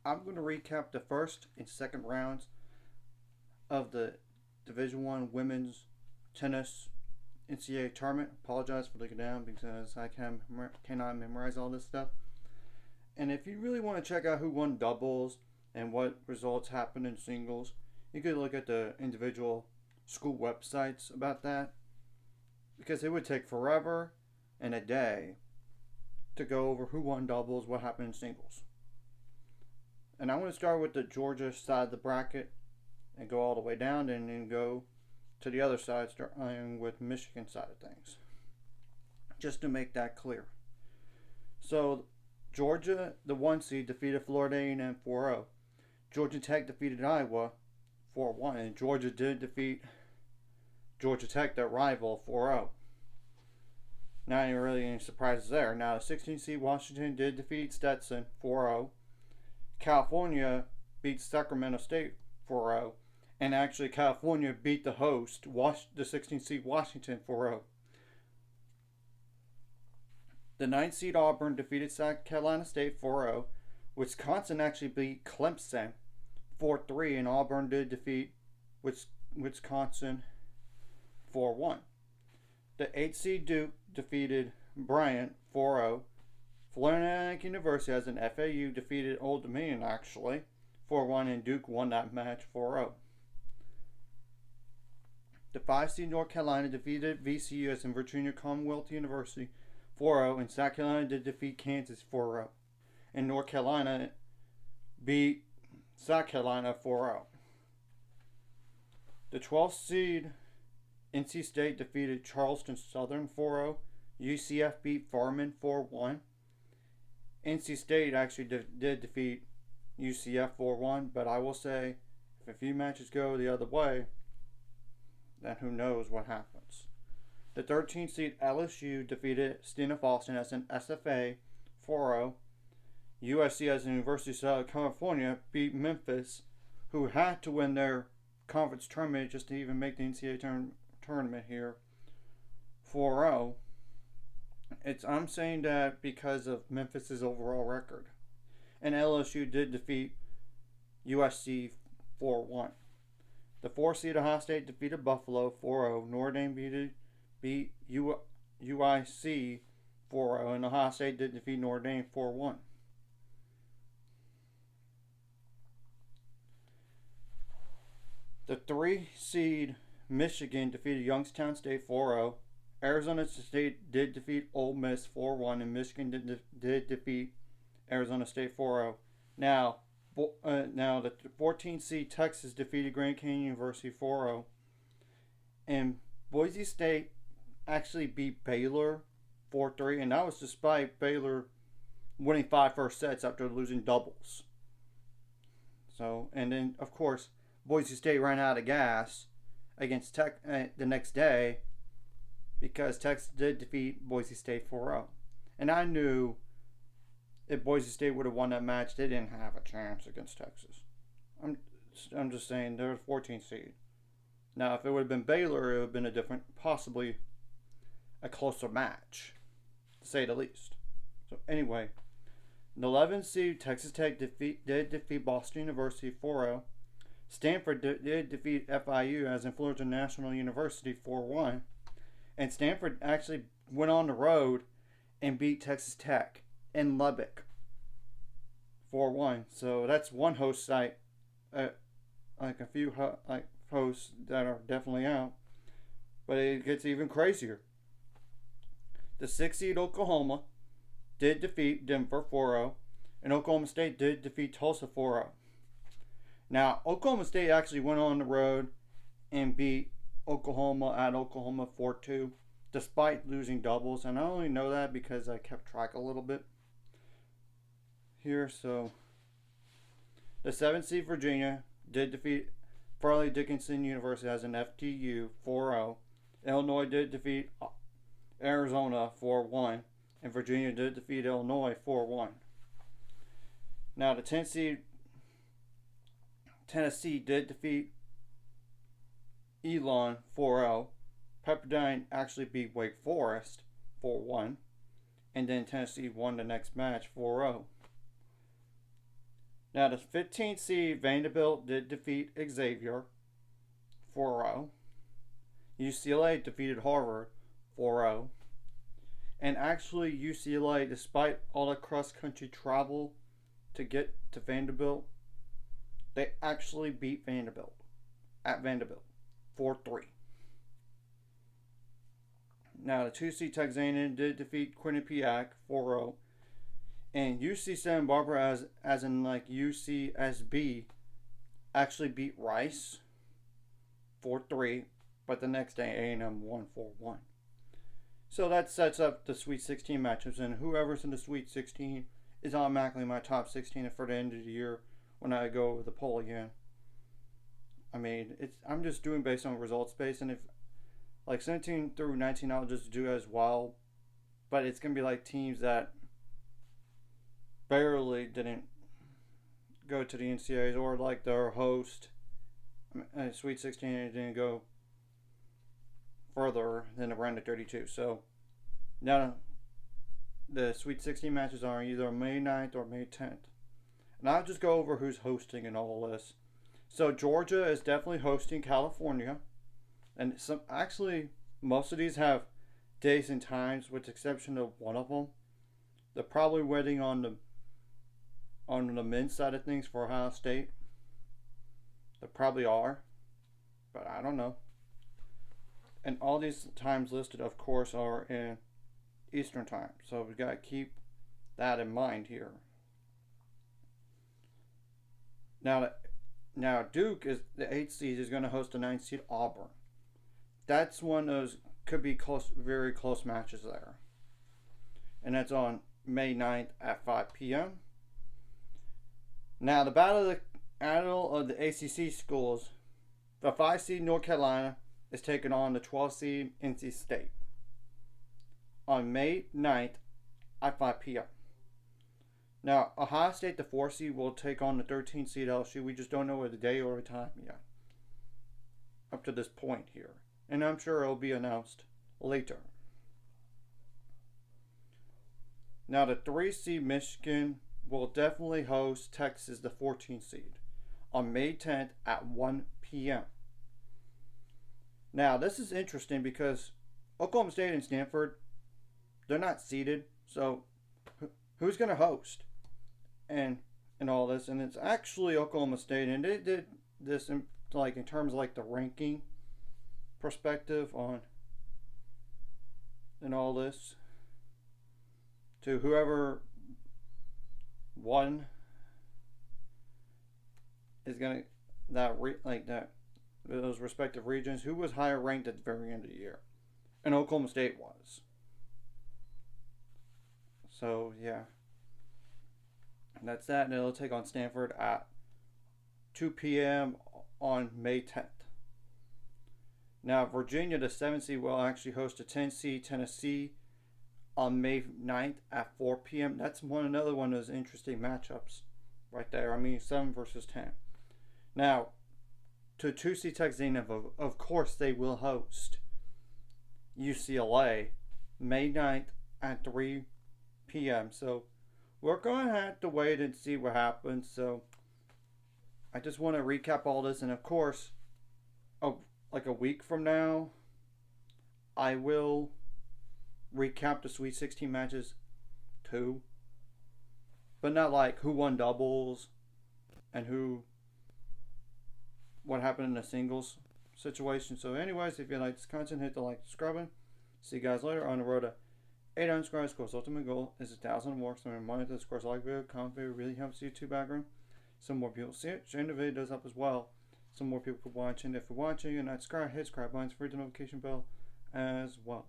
I'm going to recap the first and second rounds of the Division One Women's Tennis NCAA tournament. Apologize for looking down because I cannot memorize all this stuff. And if you really want to check out who won doubles and what results happened in singles, you could look at the individual school websites about that, because it would take forever and a day to go over who won doubles, what happened in singles. And I'm going to start with the Georgia side of the bracket and go all the way down, and then go to the other side, starting with Michigan side of things, just to make that clear. So Georgia, the 1 seed, defeated Florida A&M 4-0. Georgia Tech defeated Iowa 4-1, and Georgia did defeat Georgia Tech, their rival, 4-0. Not really any surprises there. Now, the 16 seed Washington did defeat Stetson 4-0. California beat Sacramento State 4-0. And actually, California beat the host, the 16 seed Washington 4-0. The 9 seed Auburn defeated South Carolina State 4-0. Wisconsin actually beat Clemson 4-3, and Auburn did defeat Wisconsin 4-1. The 8 seed Duke defeated Bryant 4-0. Florida Atlantic University, as an FAU, defeated Old Dominion actually 4-1, and Duke won that match 4-0. The 5 seed North Carolina defeated VCU, as in Virginia Commonwealth University 4-0, and South Carolina did defeat Kansas 4-0. And North Carolina beat South Carolina 4-0. The 12th seed NC State defeated Charleston Southern 4-0. UCF beat Furman 4-1. NC State actually did defeat UCF 4-1, but I will say, if a few matches go the other way, then who knows what happens. The 13th seed LSU defeated Stena Austin, as an SFA 4-0. USC, as the University of Southern California, beat Memphis, who had to win their conference tournament just to even make the NCAA tournament here, 4-0. I'm saying that because of Memphis's overall record. And LSU did defeat USC 4-1. The 4 seed Ohio State defeated Buffalo 4-0. Notre Dame beat UIC 4-0, and Ohio State did defeat Notre Dame 4-1. The 3 seed Michigan defeated Youngstown State 4-0. Arizona State did defeat Ole Miss 4-1, and Michigan did defeat Arizona State 4-0. Now the 14th seed Texas defeated Grand Canyon University 4-0, and Boise State actually beat Baylor 4-3, and that was despite Baylor winning 5 first sets after losing doubles. So, and then of course Boise State ran out of gas against Tech the next day, because Texas did defeat Boise State 4-0. And I knew if Boise State would have won that match, they didn't have a chance against Texas. I'm just saying, they're the 14th seed. Now, if it would have been Baylor, it would have been a different, possibly a closer match, to say the least. So anyway, the 11th seed Texas Tech did defeat Boston University 4-0. Stanford did defeat FIU, as in Florida National University, 4-1. And Stanford actually went on the road and beat Texas Tech in Lubbock 4-1. So that's one host site, like a few hosts that are definitely out. But it gets even crazier. The 6 seed Oklahoma did defeat Denver 4-0, and Oklahoma State did defeat Tulsa 4-0. Now, Oklahoma State actually went on the road and beat Oklahoma at Oklahoma 4-2, despite losing doubles. And I only know that because I kept track a little bit here. So, the 7th seed Virginia did defeat Fairleigh Dickinson University, as an FTU 4-0. Illinois did defeat Arizona 4-1, and Virginia did defeat Illinois 4-1. Now, the 10th seed Tennessee did defeat Elon 4-0. Pepperdine actually beat Wake Forest 4-1. And then Tennessee won the next match 4-0. Now, the 15th seed Vanderbilt did defeat Xavier 4-0. UCLA defeated Harvard 4-0. And actually, UCLA, despite all the cross-country travel to get to Vanderbilt, they actually beat Vanderbilt at Vanderbilt 4-3. Now, the 2 seed Texas A&M did defeat Quinnipiac 4-0. And UC Santa Barbara, as in like UCSB, actually beat Rice 4-3, but the next day A&M won 4-1. So that sets up the Sweet 16 matchups, and whoever's in the Sweet 16 is automatically my top 16 for the end of the year when I go over the poll again. I mean, I'm just doing based on results based, and if like 17 through 19 I'll just do as well, but it's gonna be like teams that barely didn't go to the NCAAs, or like their host Sweet 16 and didn't go further than the round of 32. So now the Sweet 16 matches are either May 9th or May 10th. And I'll just go over who's hosting and all this. So Georgia is definitely hosting California. And some actually most of these have days and times, with the exception of one of them. They're probably waiting on the men's side of things for Ohio State. They probably are, but I don't know. And all these times listed, of course, are in Eastern time, so we got to keep that in mind here. Now Duke is the 8th seed, is going to host the 9th seed Auburn. That's one of those could be close, very close matches there, and that's on May 9th at 5 p.m. Now the battle of the ACC schools, the 5 seed North Carolina is taking on the 12 seed NC State on May 9th at 5 p.m. Now, Ohio State, the 4 seed, will take on the 13 seed LSU. We just don't know the day or the time yet up to this point here. And I'm sure it'll be announced later. Now, the 3 seed Michigan will definitely host Texas, the 14 seed, on May 10th at 1 p.m. Now, this is interesting because Oklahoma State and Stanford, they're not seeded, so who's going to host and all this? And it's actually Oklahoma State, and they did this in terms of like the ranking perspective on and all this to whoever won is going to those respective regions, who was higher ranked at the very end of the year, and Oklahoma State was. So yeah, and that's that, and it'll take on Stanford at 2 p.m. on May 10th. Now Virginia, the 7th seed, will actually host a 10 seed Tennessee on May 9th at 4 p.m. That's another one of those interesting matchups right there. I mean, 7 versus 10. Now, to 2 seed Texas A&M, of course they will host UCLA May 9th at 3 p.m. So we're going to have to wait and see what happens. So I just want to recap all this, and of course, like a week from now, I will recap the Sweet 16 matches too, but not like who won doubles and what happened in the singles situation. So anyways, if you like this content, hit the like, subscribe button. See you guys later on the road to 800 subscribers. Of course, ultimate goal is 1,000 or more. So reminder that, of course, like video, comment video really helps YouTube background. Some more people see it. Sharing the video does help as well. Some more people could watch, and if you're watching and not subscribed, hit subscribe button, hit the notification bell as well.